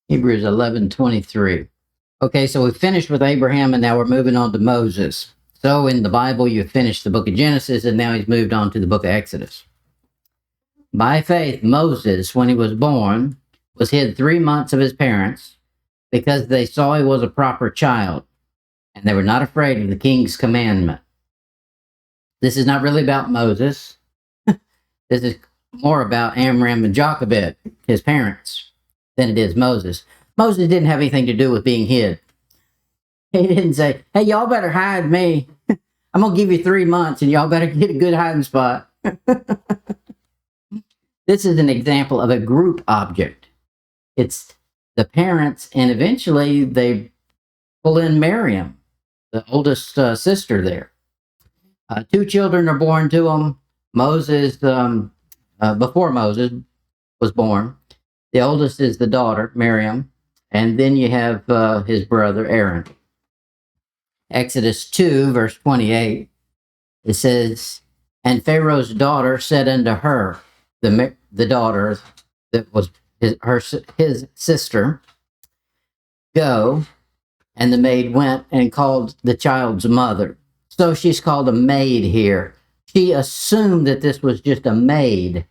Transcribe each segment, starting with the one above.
Hebrews 11:23. Okay, so we finished with Abraham, and now we're moving on to Moses. So in the Bible, you finished the book of Genesis, and now he's moved on to the book of Exodus. By faith, Moses, when he was born, was hid 3 months of his parents because they saw he was a proper child, and they were not afraid of the king's commandment. This is not really about Moses. This is more about Amram and Jochebed, his parents, than it is Moses. Moses didn't have anything to do with being hid. He didn't say, hey, y'all better hide me. I'm going to give you 3 months and y'all better get a good hiding spot. This is an example of a group object. It's the parents, and eventually they pull in Miriam, the oldest sister there. 2 children are born to them. Moses, before Moses was born, the oldest is the daughter, Miriam, and then you have his brother, Aaron. Exodus 2, verse 28, it says, and Pharaoh's daughter said unto her, the daughter that was his sister, go, and the maid went and called the child's mother. So she's called a maid here. She assumed that this was just a maid,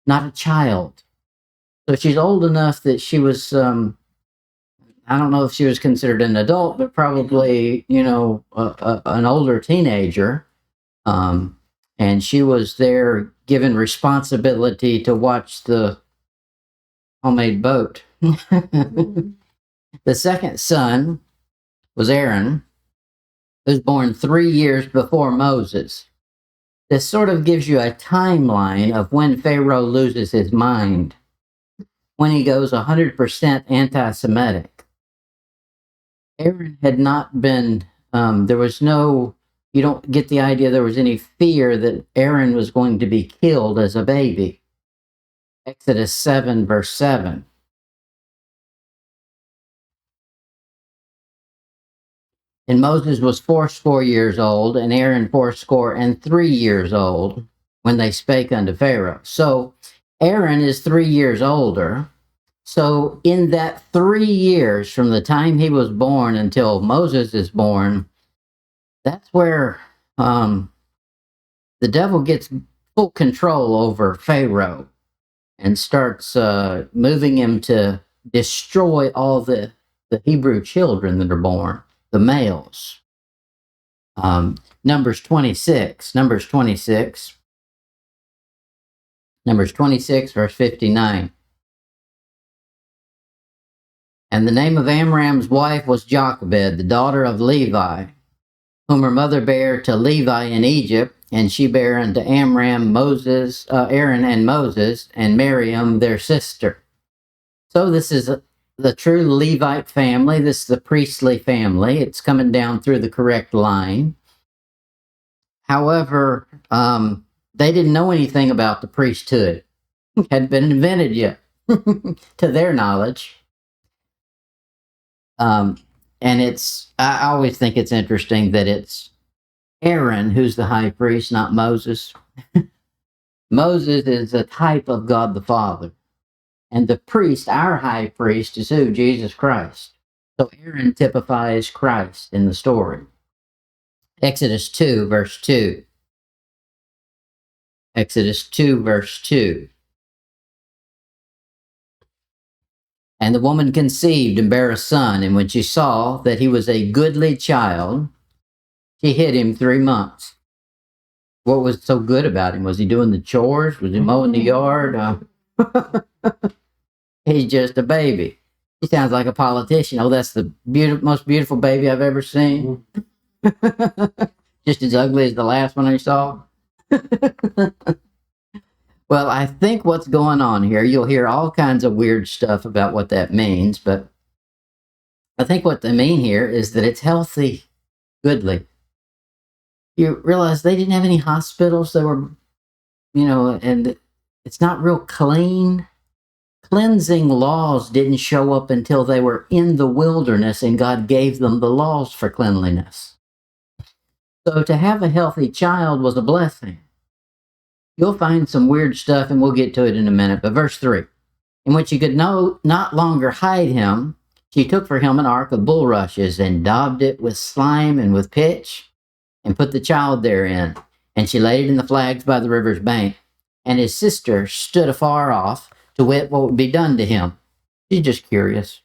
not a child. So she's old enough that she was, I don't know if she was considered an adult, but probably, an older teenager. And she was there given responsibility to watch the homemade boat. The second son was Aaron, who was born 3 years before Moses. This sort of gives you a timeline of when Pharaoh loses his mind, when he goes 100% anti-Semitic. Aaron had not been, there was no, you don't get the idea there was any fear that Aaron was going to be killed as a baby. Exodus 7, verse 7. And Moses was 80 years old, and Aaron 83 years old, when they spake unto Pharaoh. So Aaron is 3 years older. So in that 3 years, from the time he was born until Moses is born, that's where the devil gets full control over Pharaoh and starts moving him to destroy all the Hebrew children that are born, the males. Numbers 26, verse 59. And the name of Amram's wife was Jochebed, the daughter of Levi, whom her mother bare to Levi in Egypt, and she bare unto Amram, Aaron and Moses, and Miriam their sister. So this is the true Levite family. This is the priestly family. It's coming down through the correct line. However, they didn't know anything about the priesthood. It hadn't been invented yet, to their knowledge. And I always think it's interesting that it's Aaron who's the high priest, not Moses. Moses is a type of God the Father. And the priest, our high priest, is who? Jesus Christ. So Aaron typifies Christ in the story. Exodus 2, verse 2. Exodus 2, verse 2. And the woman conceived and bare a son, and when she saw that he was a goodly child, she hid him 3 months. What was so good about him? Was he doing the chores? Was he mowing the yard? He's just a baby. He sounds like a politician. Oh, that's the most beautiful baby I've ever seen. Just as ugly as the last one I saw. Well, I think what's going on here, you'll hear all kinds of weird stuff about what that means, but I think what they mean here is that it's healthy, goodly. You realize they didn't have any hospitals. They were, and it's not real clean. Cleansing laws didn't show up until they were in the wilderness and God gave them the laws for cleanliness. So to have a healthy child was a blessing. You'll find some weird stuff, and we'll get to it in a minute. But verse 3. And when she could not longer hide him, she took for him an ark of bulrushes and daubed it with slime and with pitch and put the child therein. And she laid it in the flags by the river's bank. And his sister stood afar off to wit what would be done to him. She's just curious.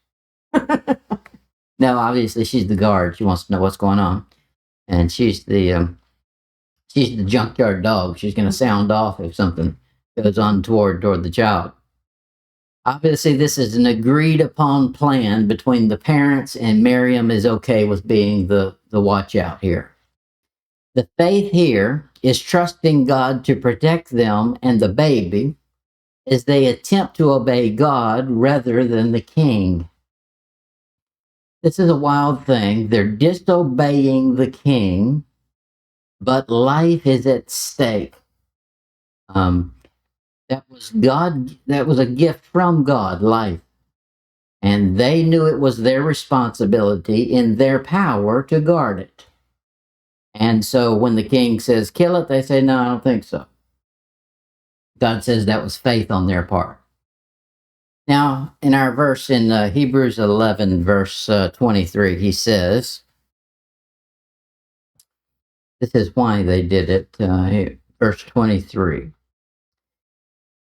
Now, obviously, she's the guard. She wants to know what's going on. And she's the junkyard dog. She's going to sound off if something goes on toward the child. Obviously, this is an agreed upon plan between the parents, and Miriam is okay with being the watch out here. The faith here is trusting God to protect them and the baby as they attempt to obey God rather than the king. This is a wild thing. They're disobeying the king, but life is at stake. That was God. That was a gift from God, life. And they knew it was their responsibility in their power to guard it. And so when the king says, kill it, they say, no, I don't think so. God says that was faith on their part. Now, in our verse in Hebrews 11, verse 23, he says, this is why they did it, verse 23.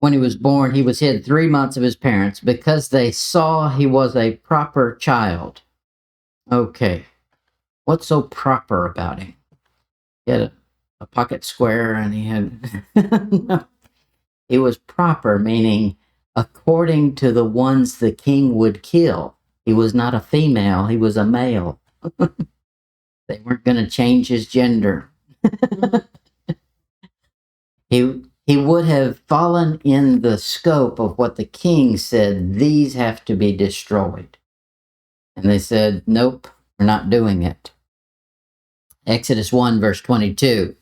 When he was born, he was hid 3 months of his parents because they saw he was a proper child. Okay, what's so proper about him? He had a pocket square and he had... No. He was proper, meaning according to the ones the king would kill. He was not a female, he was a male. They weren't going to change his gender. He would have fallen in the scope of what the king said, these have to be destroyed. And they said, nope, we're not doing it. Exodus 1, verse 22.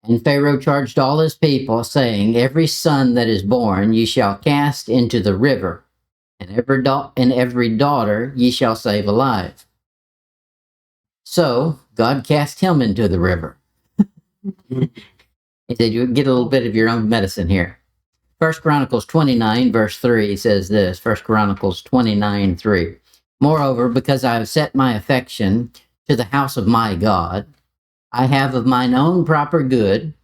And Pharaoh charged all his people, saying, every son that is born ye shall cast into the river, and every daughter ye shall save alive. So God cast him into the river. He said, you get a little bit of your own medicine here. 1 Chronicles 29, verse 3 says this, 1 Chronicles 29, 3. Moreover, because I have set my affection to the house of my God, I have of mine own proper good,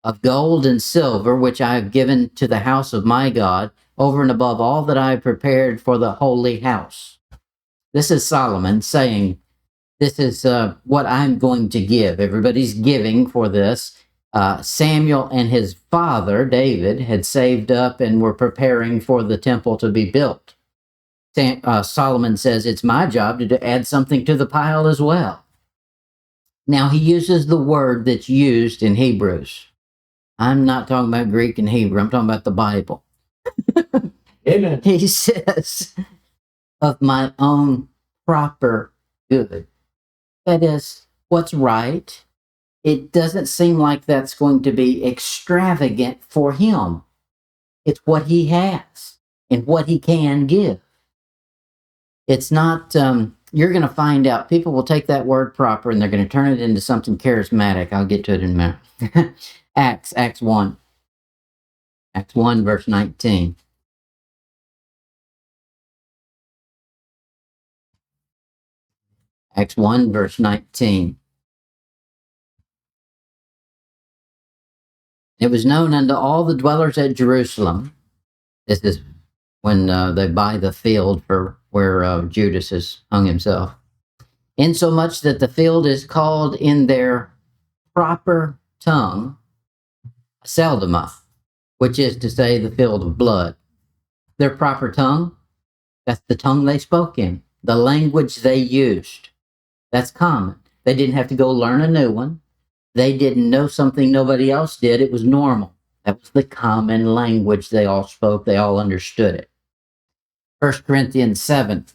of gold and silver, which I have given to the house of my God, over and above all that I have prepared for the holy house. This is Solomon saying, this is what I'm going to give. Everybody's giving for this. Samuel and his father, David, had saved up and were preparing for the temple to be built. Solomon says, it's my job to add something to the pile as well. Now, he uses the word that's used in Hebrews. I'm not talking about Greek and Hebrew. I'm talking about the Bible. Amen. He says, of my own proper good. That is what's right. It doesn't seem like that's going to be extravagant for him. It's what he has and what he can give. It's not, you're going to find out, people will take that word proper and they're going to turn it into something charismatic. I'll get to it in a minute. Acts 1. Acts 1, verse 19. Acts 1, verse 19. It was known unto all the dwellers at Jerusalem. This is when they buy the field for where Judas has hung himself. Insomuch that the field is called in their proper tongue Seldama, which is to say the field of blood. Their proper tongue, that's the tongue they spoke in, the language they used. That's common. They didn't have to go learn a new one. They didn't know something nobody else did. It was normal. That was the common language they all spoke. They all understood it. 1 Corinthians 7.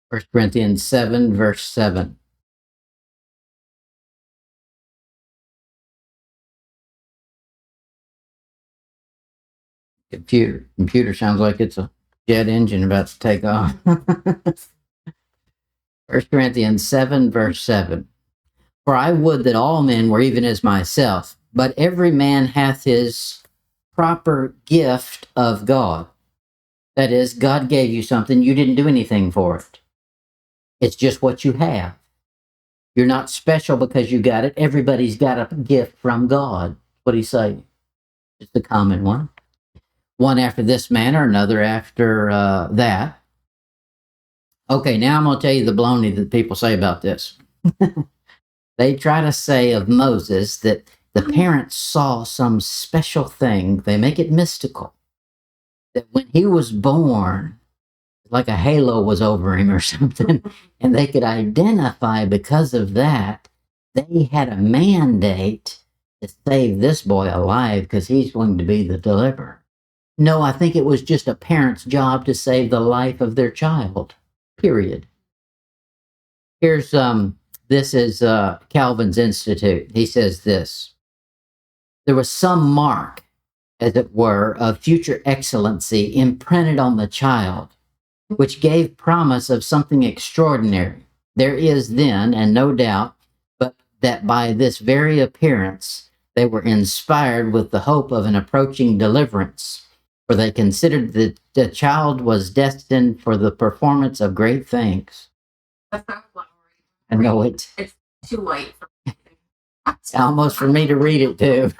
1 Corinthians 7, verse 7. Computer sounds like it's a jet engine about to take off. 1 Corinthians 7, verse 7. For I would that all men were even as myself, but every man hath his proper gift of God. That is, God gave you something, you didn't do anything for it. It's just what you have. You're not special because you got it. Everybody's got a gift from God. What he's saying. It's the common one. One after this manner, another after that. Okay, now I'm going to tell you the baloney that people say about this. They try to say of Moses that the parents saw some special thing. They make it mystical. That when he was born, like a halo was over him or something, and they could identify because of that, they had a mandate to save this boy alive because he's going to be the deliverer. No, I think it was just a parent's job to save the life of their child, period. Here's, this is Calvin's Institute. He says this: there was some mark, as it were, of future excellency imprinted on the child, which gave promise of something extraordinary. There is then, and no doubt, but that by this very appearance they were inspired with the hope of an approaching deliverance, for they considered that the child was destined for the performance of great things. That's not flowery. I know it. It's too light. It's almost for me to read it too.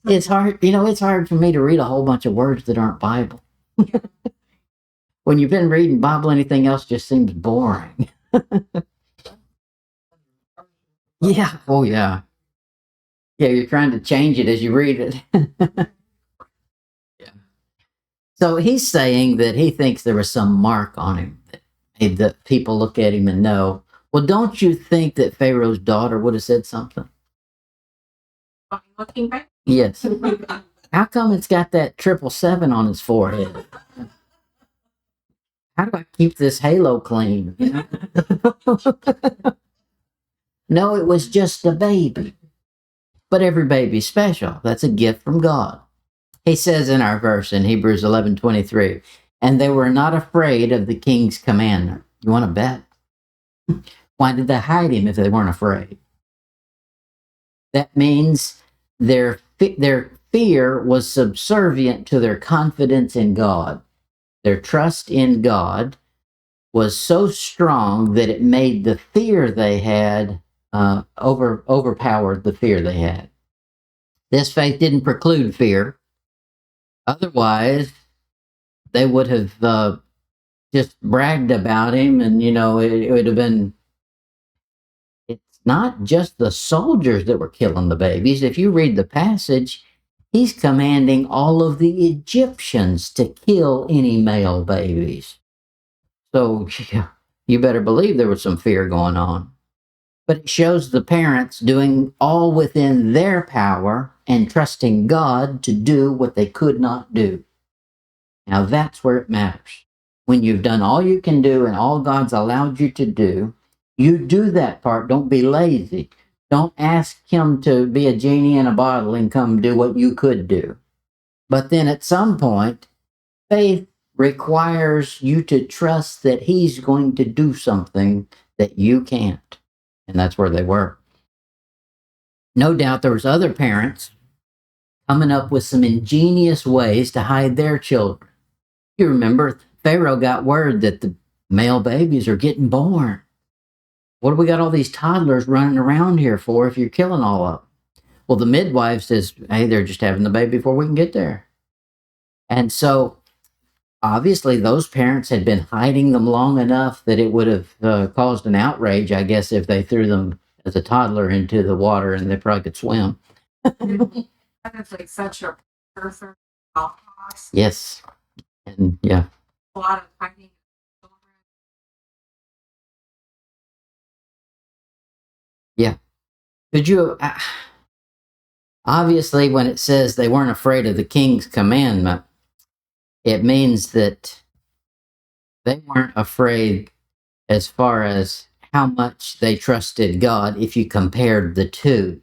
It's hard, it's hard for me to read a whole bunch of words that aren't Bible. Yeah. When you've been reading Bible, anything else just seems boring. Yeah. Oh, yeah. Yeah, you're trying to change it as you read it. Yeah. So he's saying that he thinks there was some mark on him that made the people look at him and know. Well, don't you think that Pharaoh's daughter would have said something? Looking back? Yes. How come it's got that 777 on his forehead? How do I keep this halo clean? No, it was just a baby. But every baby's special. That's a gift from God. He says in our verse in Hebrews 11:23, and they were not afraid of the king's commandment. You want to bet? Why did they hide him if they weren't afraid? That means their fear was subservient to their confidence in God. Their trust in God was so strong that it made the fear they had overpowered the fear they had. This faith didn't preclude fear. Otherwise, they would have just bragged about him, and it would have been. It's not just the soldiers that were killing the babies. If you read the passage, he's commanding all of the Egyptians to kill any male babies. So you better believe there was some fear going on. But it shows the parents doing all within their power and trusting God to do what they could not do. Now that's where it matters. When you've done all you can do and all God's allowed you to do, you do that part. Don't be lazy. Don't ask him to be a genie in a bottle and come do what you could do. But then at some point, faith requires you to trust that he's going to do something that you can't. And that's where they were. No doubt there was other parents coming up with some ingenious ways to hide their children. You remember Pharaoh got word that the male babies are getting born. What do we got all these toddlers running around here for if you're killing all of them? Well, the midwife says, hey, they're just having the baby before we can get there. And so obviously those parents had been hiding them long enough that it would have caused an outrage, I guess, if they threw them as a toddler into the water and they probably could swim. That's like such a perfect outcast. Yes. And yeah. A lot of hiding. Yeah. Could you, obviously when it says they weren't afraid of the king's commandment, it means that they weren't afraid as far as how much they trusted God if you compared the two.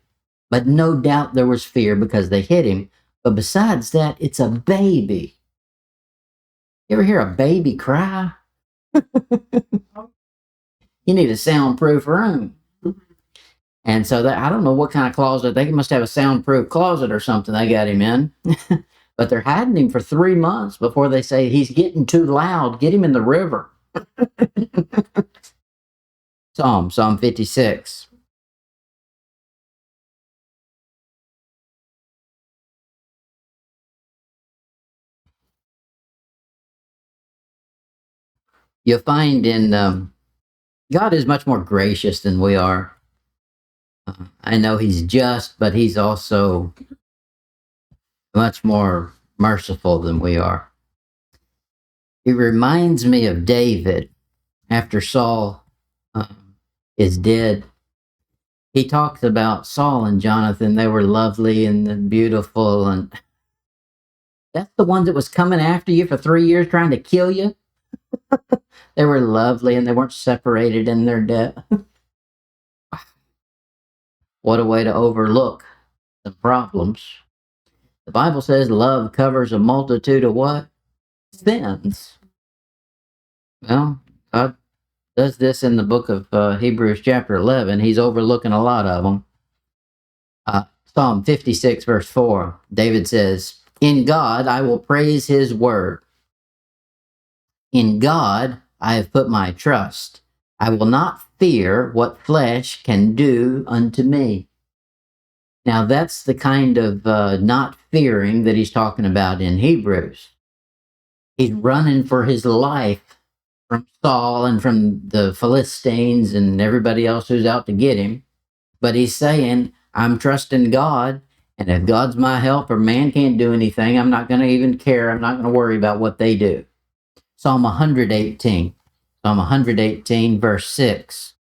But no doubt there was fear because they hit him. But besides that, it's a baby. You ever hear a baby cry? You need a soundproof room. And so I don't know what kind of closet. They must have a soundproof closet or something they got him in. But they're hiding him for 3 months before they say he's getting too loud. Get him in the river. Psalm 56. You'll find in God is much more gracious than we are. I know he's just, but he's also much more merciful than we are. He reminds me of David after Saul is dead. He talks about Saul and Jonathan. They were lovely and beautiful. And that's the one that was coming after you for 3 years trying to kill you. They were lovely and they weren't separated in their death. What a way to overlook the problems. The Bible says love covers a multitude of what? Sins. Well, God does this in the book of Hebrews chapter 11. He's overlooking a lot of them. Psalm 56 verse 4, David says, in God I will praise his word. In God I have put my trust. I will not fear what flesh can do unto me. Now that's the kind of not fearing that he's talking about in Hebrews. He's running for his life from Saul and from the Philistines and everybody else who's out to get him. But he's saying, I'm trusting God, and if God's my helper, man can't do anything. I'm not going to even care. I'm not going to worry about what they do. Psalm 118. Psalm 118, verse 6.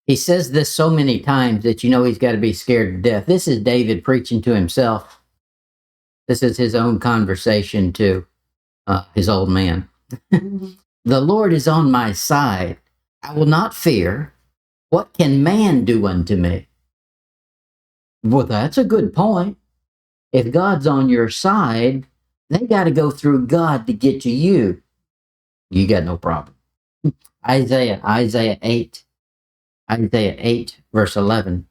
He says this so many times that you know he's got to be scared to death. This is David preaching to himself. This is his own conversation to his old man. The Lord is on my side. I will not fear. What can man do unto me? Well, that's a good point. If God's on your side, they got to go through God to get to you. You got no problem. Isaiah 8, verse 11.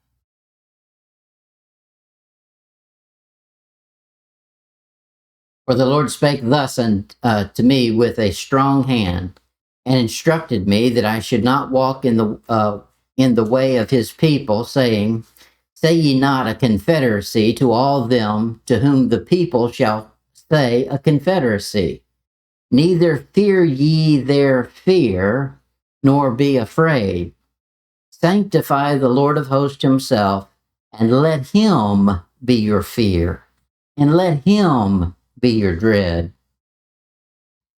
For the Lord spake thus to me with a strong hand, and instructed me that I should not walk in the way of his people, saying, say ye not a confederacy to all them to whom the people shall say a confederacy. Neither fear ye their fear, nor be afraid. Sanctify the Lord of hosts himself, and let him be your fear, and let him be your dread.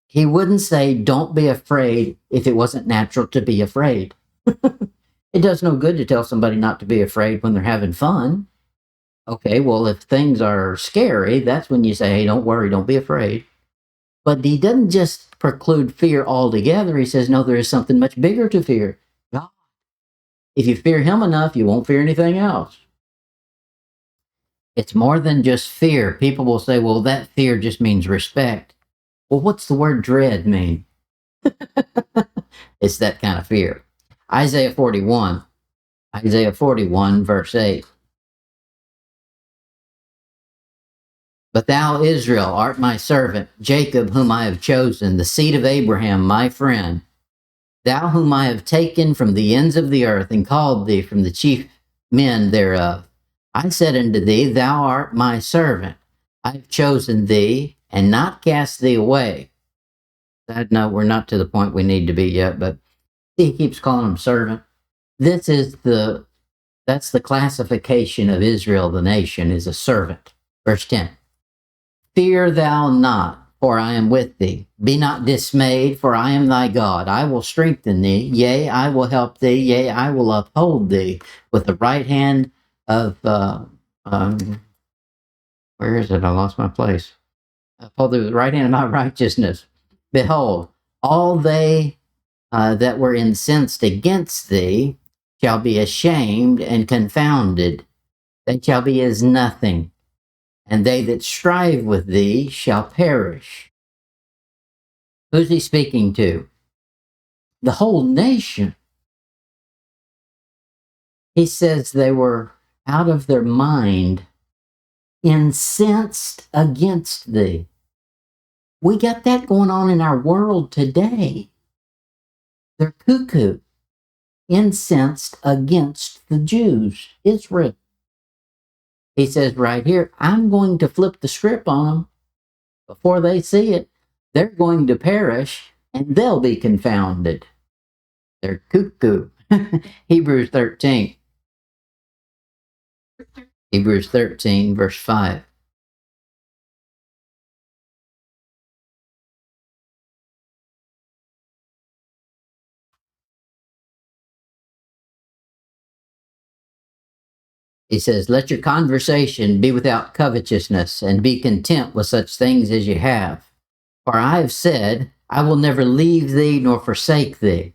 He wouldn't say, don't be afraid if it wasn't natural to be afraid. It does no good to tell somebody not to be afraid when they're having fun. Okay, well, if things are scary, that's when you say, hey, don't worry, don't be afraid. But he doesn't just preclude fear altogether. He says, no, there is something much bigger to fear. God. If you fear him enough, you won't fear anything else. It's more than just fear. People will say, well, that fear just means respect. Well, what's the word dread mean? It's that kind of fear. Isaiah 41, verse 8. But thou, Israel, art my servant, Jacob, whom I have chosen, the seed of Abraham, my friend. Thou whom I have taken from the ends of the earth, and called thee from the chief men thereof. I said unto thee, thou art my servant. I have chosen thee, and not cast thee away. No, we're not to the point we need to be yet, but he keeps calling him servant. That's the classification of Israel, the nation, is a servant. Verse 10. Fear thou not, for I am with thee. Be not dismayed, for I am thy God. I will strengthen thee. Yea, I will help thee. Yea, I will uphold thee with the right hand of, where is it? I lost my place. Uphold thee with the right hand of my righteousness. Behold, all they that were incensed against thee shall be ashamed and confounded. They shall be as nothing. And they that strive with thee shall perish. Who's he speaking to? The whole nation. He says they were out of their mind, incensed against thee. We got that going on in our world today. They're cuckoo, incensed against the Jews, Israel. He says right here, I'm going to flip the script on them before they see it. They're going to perish and they'll be confounded. They're cuckoo. Hebrews 13. Hebrews 13, verse 5. He says, let your conversation be without covetousness, and be content with such things as you have. For I have said, I will never leave thee nor forsake thee.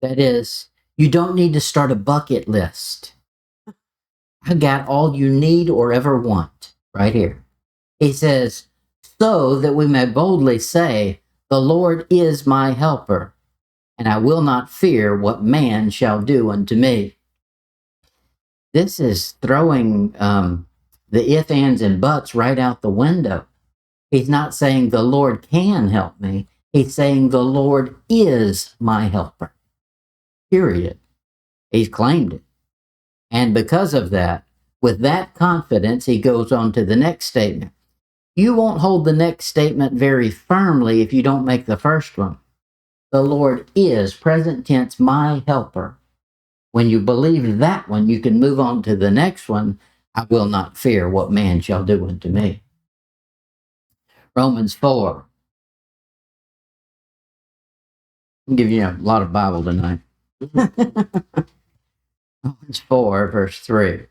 That is, you don't need to start a bucket list. I got all you need or ever want right here. He says, so that we may boldly say, the Lord is my helper, and I will not fear what man shall do unto me. This is throwing the if, ands, and buts right out the window. He's not saying the Lord can help me. He's saying the Lord is my helper. Period. He's claimed it. And because of that, with that confidence, he goes on to the next statement. You won't hold the next statement very firmly if you don't make the first one. The Lord is, present tense, my helper. When you believe that one, you can move on to the next one. I will not fear what man shall do unto me. Romans 4. I'll give you a lot of Bible tonight. Romans 4, verse 3.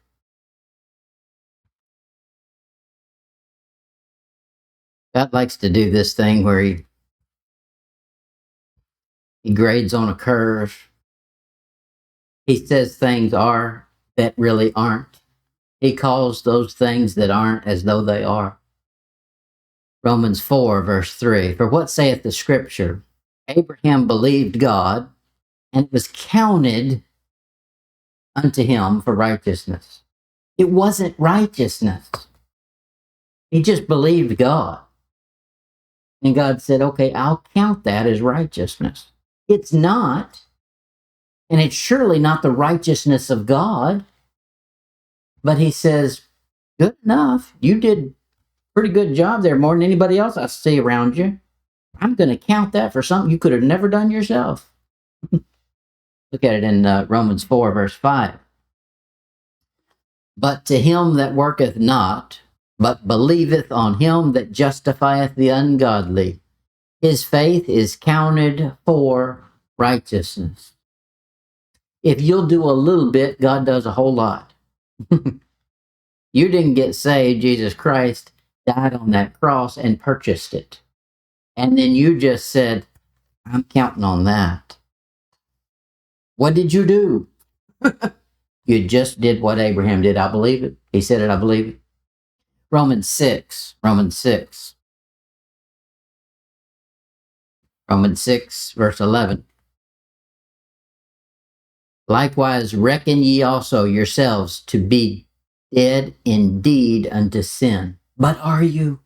God likes to do this thing where he grades on a curve. He says things are that really aren't. He calls those things that aren't as though they are. Romans 4, verse 3. For what saith the scripture? Abraham believed God, and it was counted unto him for righteousness. It wasn't righteousness. He just believed God. And God said, okay, I'll count that as righteousness. It's not. And it's surely not the righteousness of God. But he says, good enough. You did a pretty good job there, more than anybody else I see around you. I'm going to count that for something you could have never done yourself. Look at it in Romans 4, verse 5. But to him that worketh not, but believeth on him that justifieth the ungodly, his faith is counted for righteousness. If you'll do a little bit, God does a whole lot. You didn't get saved. Jesus Christ died on that cross and purchased it. And then you just said, I'm counting on that. What did you do? You just did what Abraham did. I believe it. He said it. I believe it. Romans 6, verse 11. Likewise, reckon ye also yourselves to be dead indeed unto sin. But are you?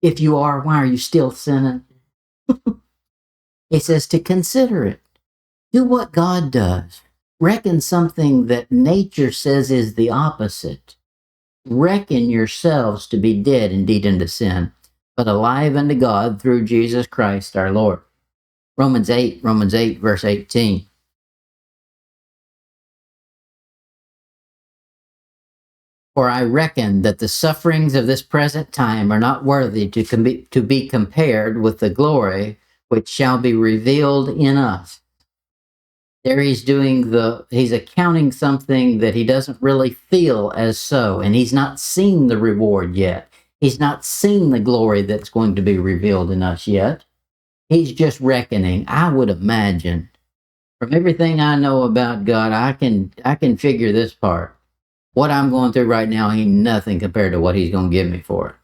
If you are, why are you still sinning? He says to consider it. Do what God does. Reckon something that nature says is the opposite. Reckon yourselves to be dead indeed unto sin, but alive unto God through Jesus Christ our Lord. Romans 8, verse 18. For I reckon that the sufferings of this present time are not worthy to be compared with the glory which shall be revealed in us. There he's accounting something that he doesn't really feel as so, and he's not seen the reward yet. He's not seen the glory that's going to be revealed in us yet. He's just reckoning. I would imagine, from everything I know about God, I can figure this part. What I'm going through right now ain't nothing compared to what he's going to give me for it.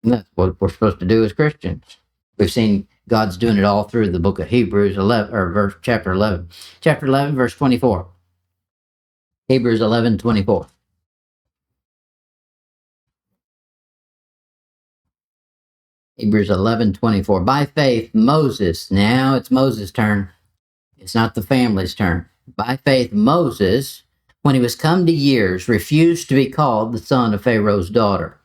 And that's what we're supposed to do as Christians. We've seen God's doing it all through the book of Hebrews 11, or chapter 11. Chapter 11, verse 24. Hebrews 11:24. Hebrews 11:24. By faith, Moses, now it's Moses' turn. It's not the family's turn. By faith, Moses, when he was come to years, refused to be called the son of Pharaoh's daughter.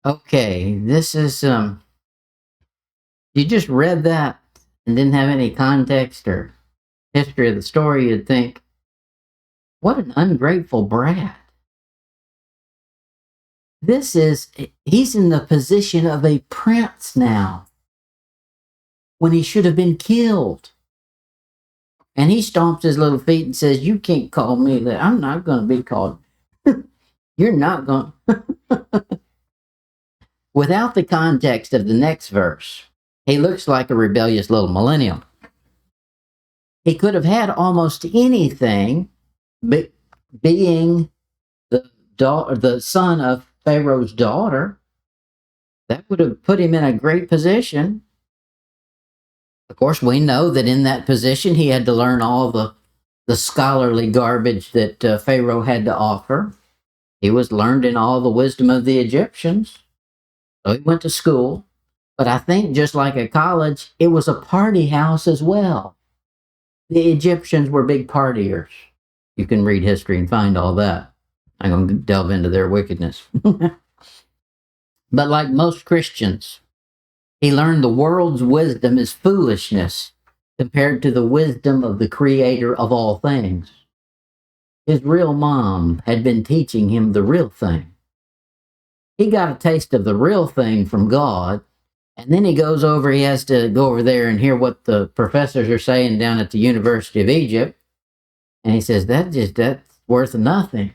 Okay, this is, you just read that and didn't have any context or history of the story, you'd think, what an ungrateful brat. He's in the position of a prince now when he should have been killed. And he stomps his little feet and says, you can't call me that. I'm not going to be called. You're not going to. Without the context of the next verse, he looks like a rebellious little millennial. He could have had almost anything, but being the son of Pharaoh's daughter, that would have put him in a great position. Of course, we know that in that position, he had to learn all the scholarly garbage that Pharaoh had to offer. He was learned in all the wisdom of the Egyptians. So he went to school. But I think just like a college, it was a party house as well. The Egyptians were big partiers. You can read history and find all that. I'm going to delve into their wickedness. But like most Christians, he learned the world's wisdom is foolishness compared to the wisdom of the creator of all things. His real mom had been teaching him the real thing. He got a taste of the real thing from God, and then he has to go over there and hear what the professors are saying down at the University of Egypt. And he says, that's worth nothing.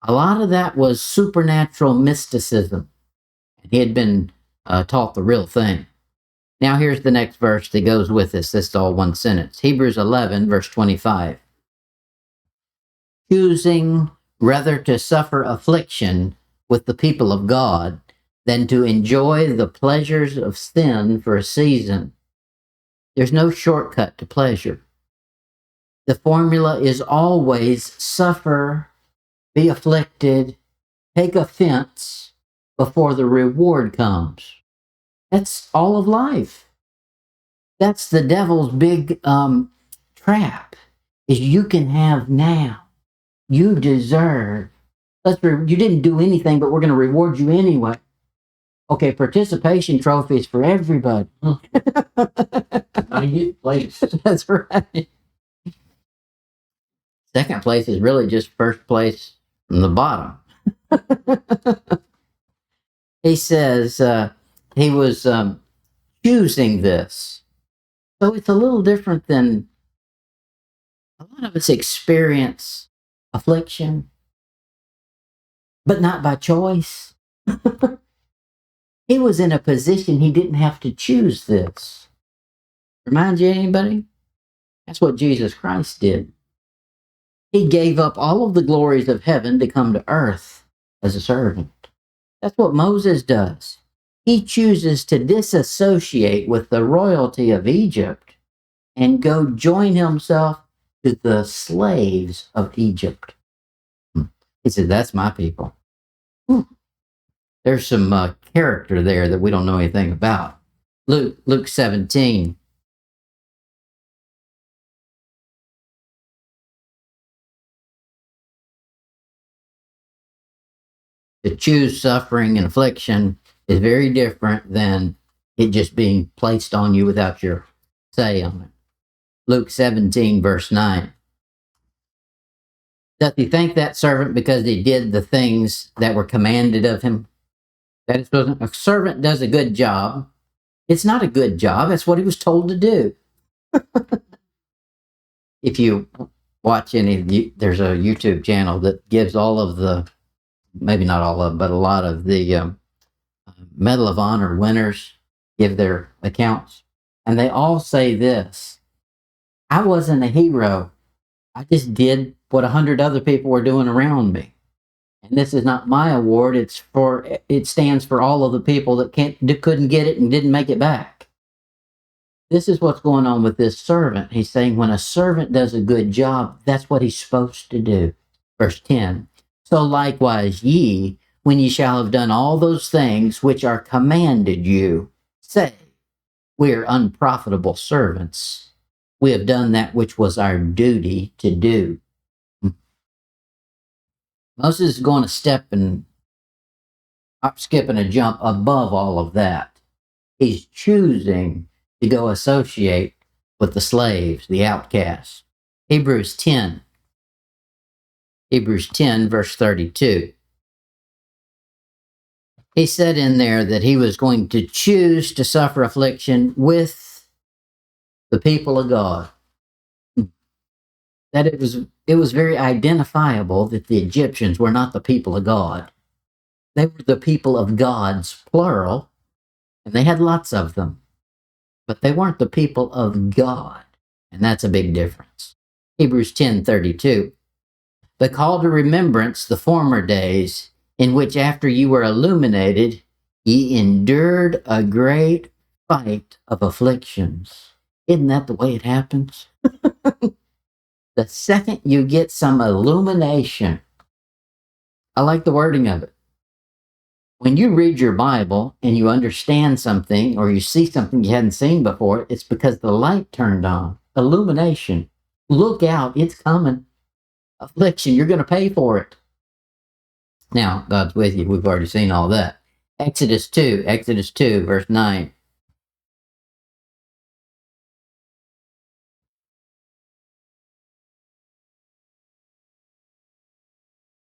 A lot of that was supernatural mysticism. He had been taught the real thing. Now here's the next verse that goes with this. This is all one sentence. Hebrews 11, verse 25. Choosing rather to suffer affliction with the people of God than to enjoy the pleasures of sin for a season. There's no shortcut to pleasure. The formula is always suffer, be afflicted, take offense before the reward comes. That's all of life. That's the devil's big trap, is you can have now. You deserve. You didn't do anything, but we're going to reward you anyway. Okay, participation trophies for everybody. I get place. That's right. Second place is really just first place from the bottom. He says he was choosing this. So it's a little different than a lot of us experience affliction, but not by choice. He was in a position he didn't have to choose this. Remind you anybody? That's what Jesus Christ did. He gave up all of the glories of heaven to come to earth as a servant. That's what Moses does. He chooses to disassociate with the royalty of Egypt and go join himself to the slaves of Egypt. He said, that's my people. There's some character there that we don't know anything about. Luke 17. To choose suffering and affliction is very different than it just being placed on you without your say on it. Luke 17, verse 9. Doth he thank that servant because he did the things that were commanded of him? That is, a servant does a good job. It's not a good job. That's what he was told to do. If you watch there's a YouTube channel that gives all of the, maybe not all of them, but a lot of the Medal of Honor winners give their accounts. And they all say this: I wasn't a hero. I just did what 100 other people were doing around me. And this is not my award. It stands for all of the people that couldn't get it and didn't make it back. This is what's going on with this servant. He's saying when a servant does a good job, that's what he's supposed to do. Verse 10. So likewise ye, when ye shall have done all those things which are commanded you, say, we are unprofitable servants. We have done that which was our duty to do. Moses is going to skip and a jump above all of that. He's choosing to go associate with the slaves, the outcasts. Hebrews 10, verse 32. He said in there that he was going to choose to suffer affliction with the people of God. That it was very identifiable that the Egyptians were not the people of God. They were the people of God's plural, and they had lots of them. But they weren't the people of God, and that's a big difference. Hebrews 10:32. But call to remembrance the former days, in which after you were illuminated, ye endured a great fight of afflictions. Isn't that the way it happens? The second you get some illumination, I like the wording of it. When you read your Bible and you understand something or you see something you hadn't seen before, it's because the light turned on. Illumination. Look out, it's coming. Affliction, you're going to pay for it. Now, God's with you. We've already seen all that. Exodus 2, verse 9.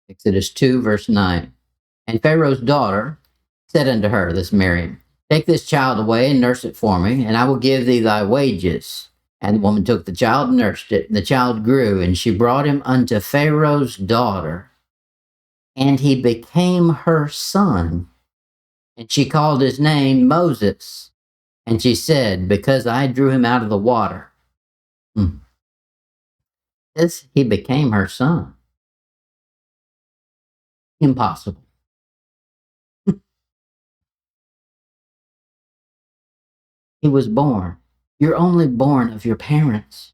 Exodus 2, verse 9. And Pharaoh's daughter said unto her, this Miriam, take this child away and nurse it for me, and I will give thee thy wages. And the woman took the child and nursed it, and the child grew, and she brought him unto Pharaoh's daughter, and he became her son. And she called his name Moses. And she said, because I drew him out of the water. This, he became her son. Impossible. He was born. You're only born of your parents.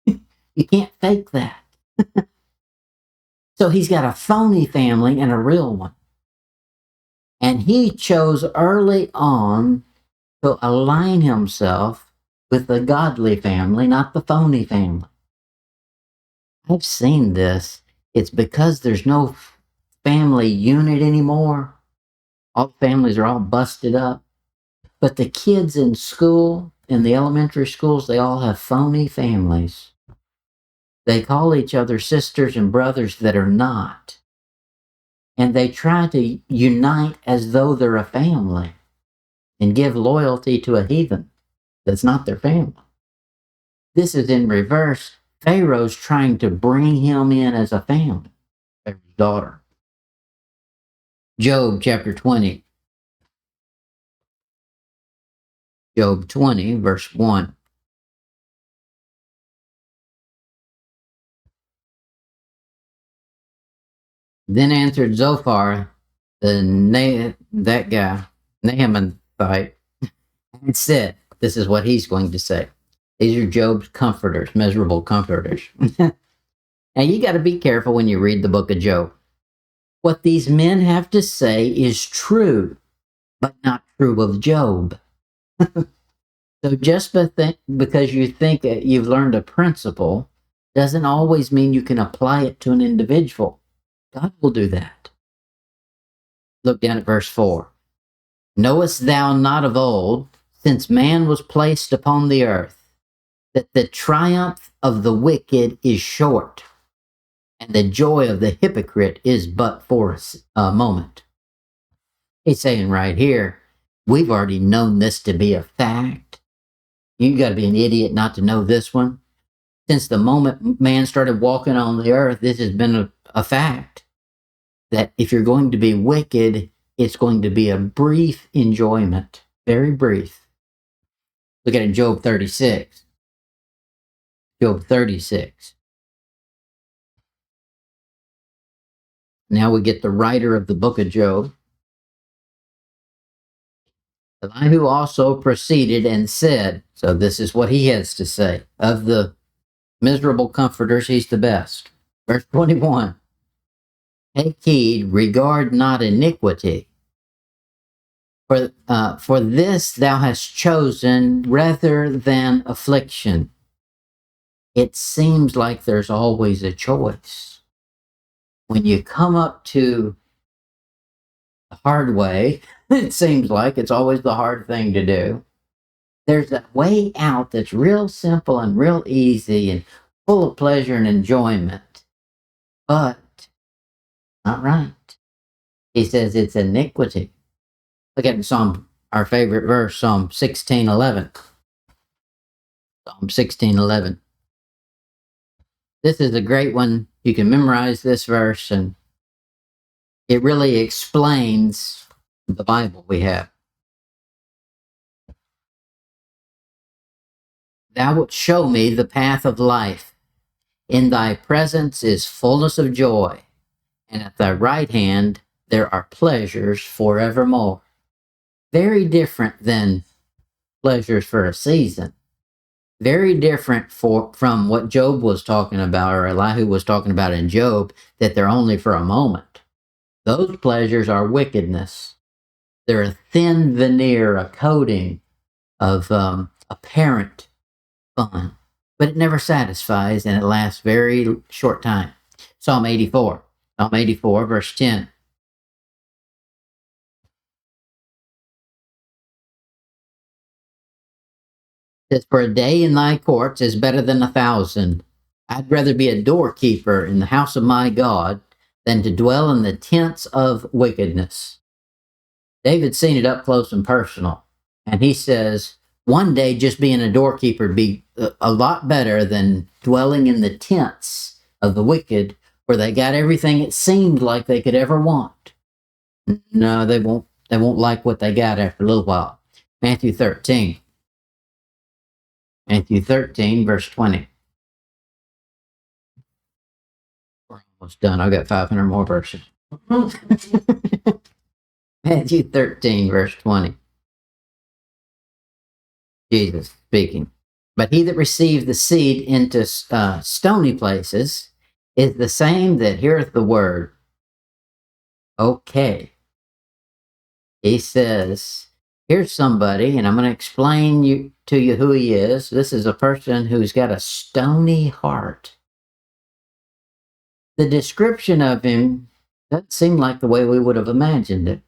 You can't fake that. So he's got a phony family and a real one. And he chose early on to align himself with the godly family, not the phony family. I've seen this. It's because there's no family unit anymore. All families are all busted up. But the kids in school, in the elementary schools, they all have phony families. They call each other sisters and brothers that are not. And they try to unite as though they're a family and give loyalty to a heathen that's not their family. This is in reverse. Pharaoh's trying to bring him in as a family, Pharaoh's daughter. Job chapter 20. Job 20, verse 1. Then answered Zophar, that guy, Naamanite, and said, this is what he's going to say. These are Job's comforters, miserable comforters. Now you got to be careful when you read the book of Job. What these men have to say is true, but not true of Job. So just because you think you've learned a principle doesn't always mean you can apply it to an individual. God will do that. Look down at verse 4. Knowest thou not of old, since man was placed upon the earth, that the triumph of the wicked is short, and the joy of the hypocrite is but for a moment? He's saying right here, we've already known this to be a fact. You got to be an idiot not to know this one. Since the moment man started walking on the earth, this has been a fact. That if you're going to be wicked, it's going to be a brief enjoyment. Very brief. Look at it in Job 36. Job 36. Now we get the writer of the book of Job. Elihu also proceeded and said, so this is what he has to say. Of the miserable comforters, he's the best. Verse 21. Take heed, regard not iniquity. For this thou hast chosen rather than affliction. It seems like there's always a choice. When you come up to the hard way, it seems like it's always the hard thing to do. There's a way out that's real simple and real easy and full of pleasure and enjoyment. But not right. He says it's iniquity. Look at Psalm, our favorite verse, Psalm 16:11. Psalm 16:11. This is a great one. You can memorize this verse, and it really explains the Bible we have. Thou wilt show me the path of life. In thy presence is fullness of joy, and at thy right hand there are pleasures forevermore. Very different than pleasures for a season. Very different from what Job was talking about, or Elihu was talking about in Job, that they're only for a moment. Those pleasures are wickedness. They're a thin veneer, a coating of apparent fun, but it never satisfies, and it lasts very short time. Psalm 84, verse 10. It says, for a day in thy courts is better than 1,000. I'd rather be a doorkeeper in the house of my God than to dwell in the tents of wickedness. David's seen it up close and personal, and he says, one day just being a doorkeeper would be a lot better than dwelling in the tents of the wicked, where they got everything it seemed like they could ever want. No, they won't like what they got after a little while. Matthew 13, verse 20. We're almost done. I've got 500 more verses. Matthew 13, verse 20. Jesus speaking. But he that received the seed into stony places is the same that heareth the word. Okay. He says, here's somebody, and I'm going to explain to you who he is. This is a person who's got a stony heart. The description of him doesn't seem like the way we would have imagined it.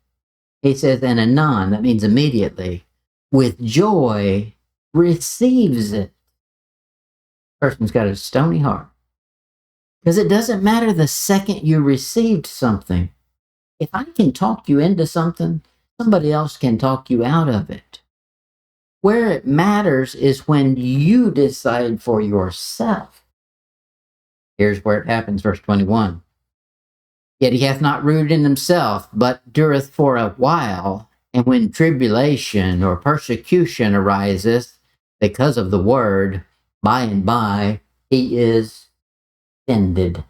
He says, and anon, that means immediately, with joy receives it. Person's got a stony heart. Because it doesn't matter the second you received something. If I can talk you into something, somebody else can talk you out of it. Where it matters is when you decide for yourself. Here's where it happens, verse 21. Yet he hath not rooted in himself, but dureth for a while. And when tribulation or persecution ariseth because of the word, by and by he is offended.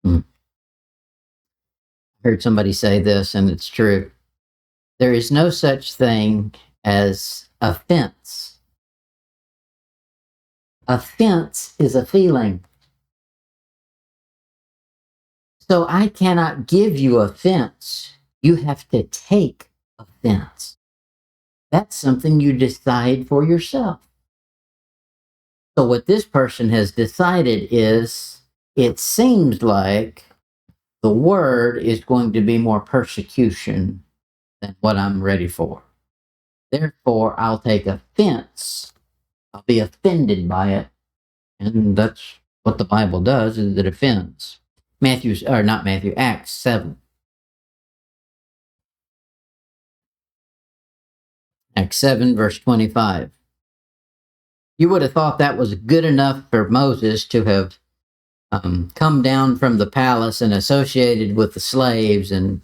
I heard somebody say this, and it's true. There is no such thing as offense. Offense is a feeling. So I cannot give you offense. You have to take offense. That's something you decide for yourself. So what this person has decided is, it seems like the word is going to be more persecution than what I'm ready for. Therefore, I'll take offense. I'll be offended by it. And that's what the Bible does, is it offends. Acts 7. Acts 7, verse 25. You would have thought that was good enough for Moses to have come down from the palace and associated with the slaves, and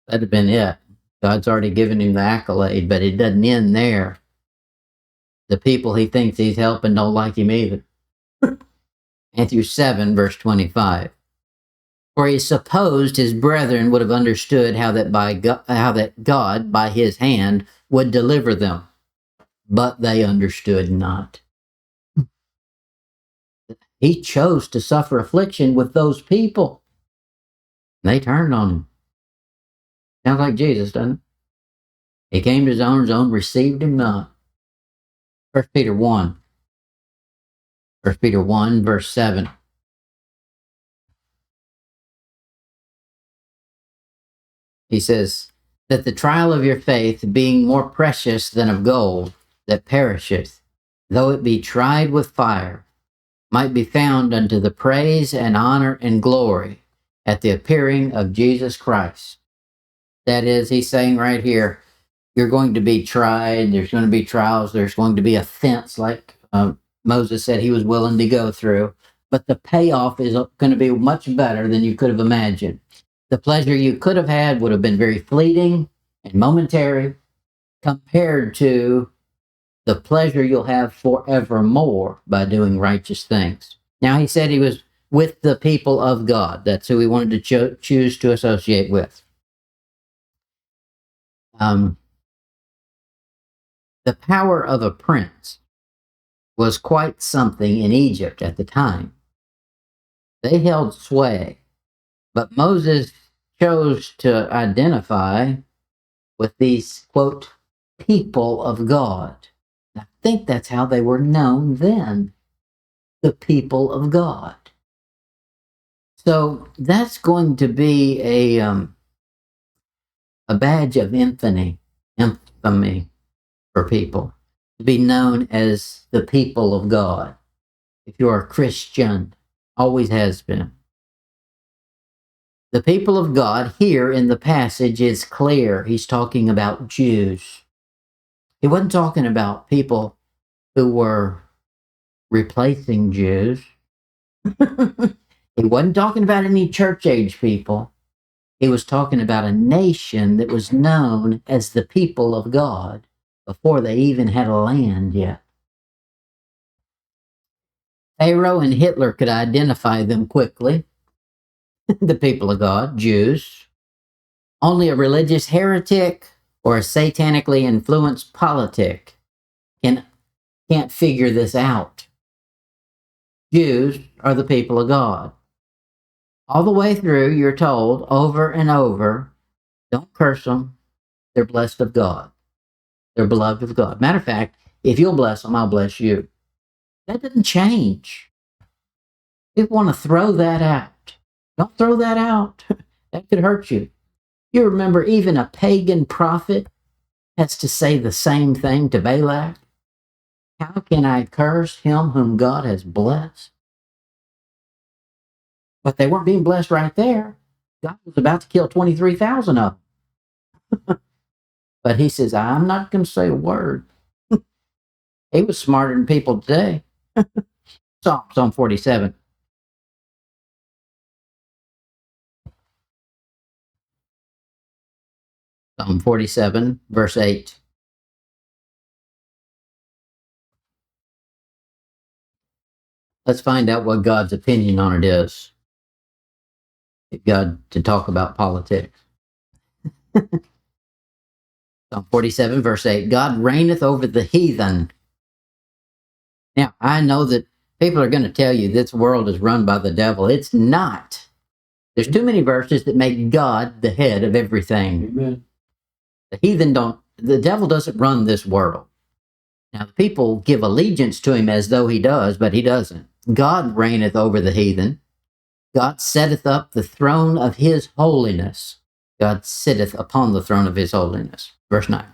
that'd have been it. God's already given him the accolade, but it doesn't end there. The people he thinks he's helping don't like him either. Matthew 7, verse 25. For he supposed his brethren would have understood how that God by his hand would deliver them, but they understood not. He chose to suffer affliction with those people. They turned on him. Sounds like Jesus, doesn't it? He came to his own received him not. 1 Peter 1. 1 Peter 1, verse 7. He says, that the trial of your faith, being more precious than of gold that perisheth, though it be tried with fire, might be found unto the praise and honor and glory at the appearing of Jesus Christ. That is, he's saying right here, you're going to be tried, there's going to be trials, there's going to be offense, like Moses said he was willing to go through, but the payoff is going to be much better than you could have imagined. The pleasure you could have had would have been very fleeting and momentary compared to the pleasure you'll have forevermore by doing righteous things. Now, he said he was with the people of God. That's who he wanted to choose to associate with. The power of a prince was quite something in Egypt at the time. They held sway, but Moses chose to identify with these, quote, people of God. I think that's how they were known then, the people of God. So that's going to be a badge of infamy for people, to be known as the people of God. If you're a Christian, always has been. The people of God here in the passage is clear. He's talking about Jews. He wasn't talking about people who were replacing Jews. He wasn't talking about any church age people. He was talking about a nation that was known as the people of God before they even had a land yet. Pharaoh and Hitler could identify them quickly. The people of God, Jews. Only a religious heretic or a satanically influenced politic can't figure this out. Jews are the people of God. All the way through, you're told over and over, don't curse them. They're blessed of God. They're beloved of God. Matter of fact, if you'll bless them, I'll bless you. That doesn't change. People want to throw that out. Don't throw that out. That could hurt you. You remember, even a pagan prophet has to say the same thing to Balak. How can I curse him whom God has blessed? But they weren't being blessed right there. God was about to kill 23,000 of them. But he says, I'm not going to say a word. He was smarter than people today. Psalm 47. Psalm 47, verse 8. Let's find out what God's opinion on it is. Get God to talk about politics. Psalm 47, verse 8. God reigneth over the heathen. Now, I know that people are going to tell you this world is run by the devil. It's not. There's too many verses that make God the head of everything. Amen. The devil doesn't run this world. Now, the people give allegiance to him as though he does, but he doesn't. God reigneth over the heathen. God setteth up the throne of his holiness. God sitteth upon the throne of his holiness. Verse 9.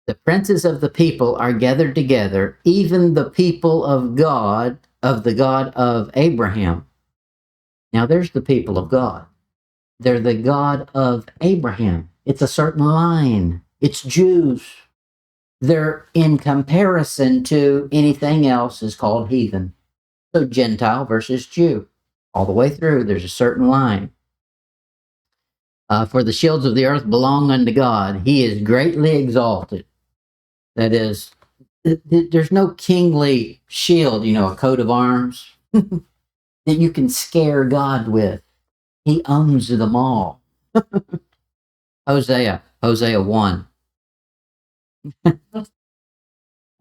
The princes of the people are gathered together, even the people of God, of the God of Abraham. Now, there's the people of God. They're the God of Abraham. It's a certain line. It's Jews. They're, in comparison to anything else, is called heathen. So Gentile versus Jew. All the way through, there's a certain line. For the shields of the earth belong unto God. He is greatly exalted. That is, there's no kingly shield, a coat of arms, that you can scare God with. He owns them all. Hosea 1.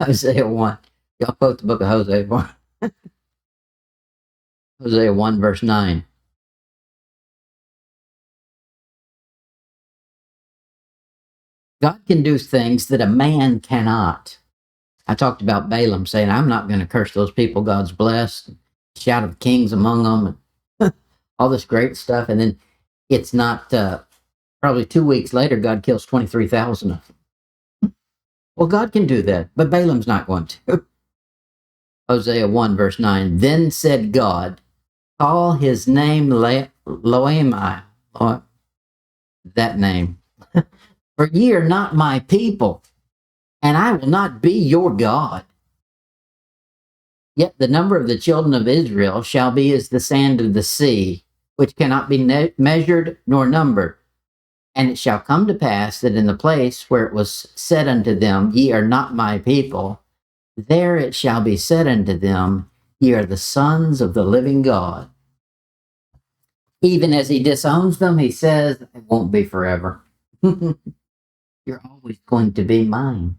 Hosea 1. Y'all quote the book of Hosea 1. Hosea 1, verse 9. God can do things that a man cannot. I talked about Balaam saying, I'm not going to curse those people God's blessed, shout of kings among them, and all this great stuff. And then it's not, probably 2 weeks later, God kills 23,000 of them. Well, God can do that, but Balaam's not going to. Hosea 1, verse 9. Then said God, call his name Loami, that name. For ye are not my people, and I will not be your God. Yet the number of the children of Israel shall be as the sand of the sea, which cannot be measured nor numbered. And it shall come to pass that in the place where it was said unto them, ye are not my people, there it shall be said unto them, ye are the sons of the living God. Even as he disowns them, he says, it won't be forever. You're always going to be mine.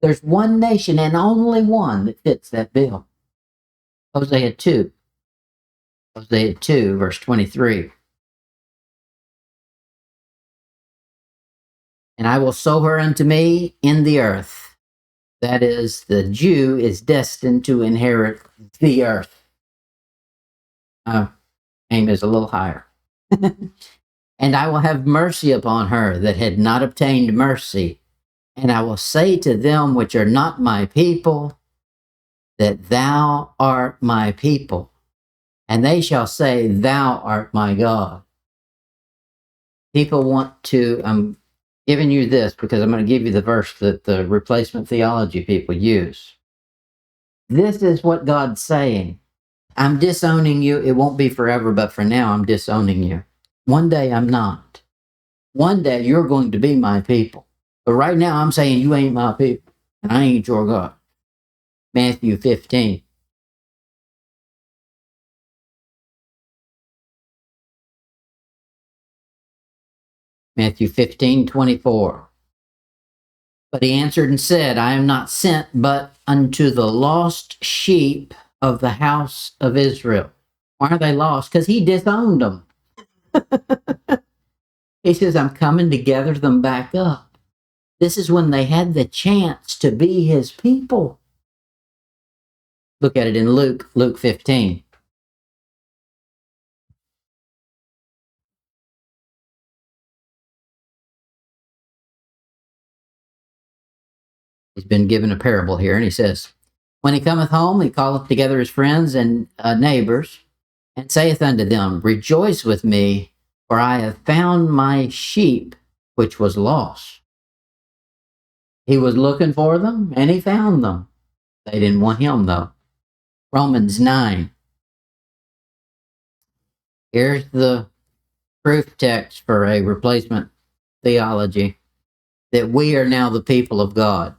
There's one nation and only one that fits that bill. Hosea 2. Hosea 2, verse 23. And I will sow her unto me in the earth. That is, the Jew is destined to inherit the earth. Aim is a little higher. And I will have mercy upon her that had not obtained mercy. And I will say to them which are not my people, that thou art my people. And they shall say, thou art my God. People want to, I'm giving you this because I'm going to give you the verse that the replacement theology people use. This is what God's saying. I'm disowning you. It won't be forever, but for now, I'm disowning you. One day, I'm not. One day, you're going to be my people. But right now, I'm saying you ain't my people, and I ain't your God. Matthew 15. Matthew 15:24. But he answered and said, I am not sent but unto the lost sheep of the house of Israel. Why are they lost? Because he disowned them. He says, I'm coming to gather them back up. This is when they had the chance to be his people. Look at it in Luke 15. He's been given a parable here, and he says, when he cometh home, he calleth together his friends and neighbors, and saith unto them, rejoice with me, for I have found my sheep which was lost. He was looking for them, and he found them. They didn't want him, though. Romans 9. Here's the proof text for a replacement theology that we are now the people of God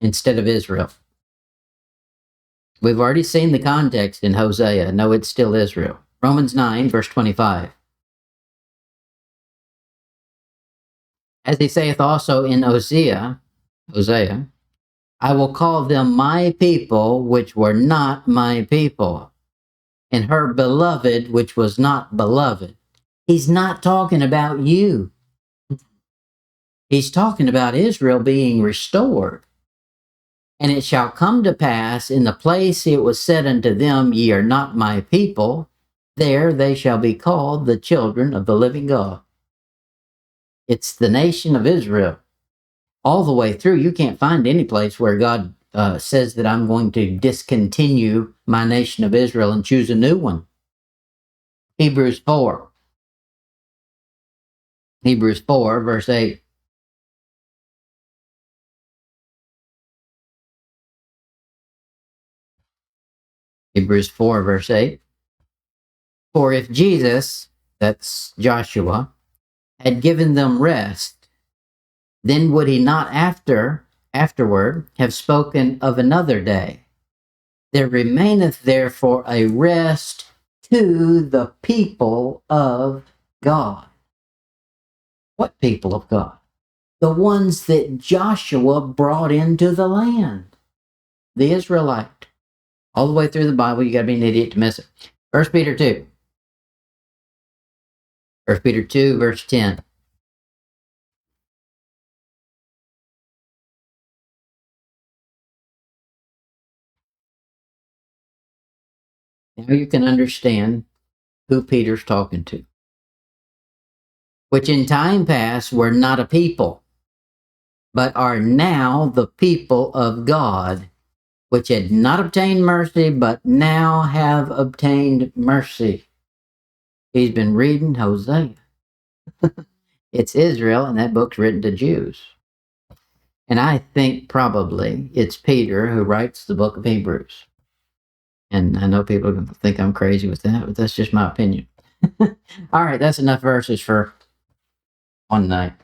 instead of Israel. We've already seen the context in Hosea. No, it's still Israel. Romans 9, verse 25. As he saith also in Hosea, I will call them my people, which were not my people, and her beloved, which was not beloved. He's not talking about you. He's talking about Israel being restored. And it shall come to pass in the place it was said unto them, ye are not my people, there they shall be called the children of the living God. It's the nation of Israel. All the way through, you can't find any place where God says that I'm going to discontinue my nation of Israel and choose a new one. Hebrews 4, verse 8. Hebrews 4, verse 8. For if Jesus, that's Joshua, had given them rest, then would he not afterward have spoken of another day? There remaineth therefore a rest to the people of God. What people of God? The ones that Joshua brought into the land. The Israelite. All the way through the Bible, you got to be an idiot to miss it. 1 Peter 2. 1 Peter 2, verse 10. Now you can understand who Peter's talking to. Which in time past were not a people, but are now the people of God, which had not obtained mercy, but now have obtained mercy. He's been reading Hosea. It's Israel, and that book's written to Jews. And I think probably it's Peter who writes the book of Hebrews. And I know people are going to think I'm crazy with that, but that's just my opinion. All right, that's enough verses for one night.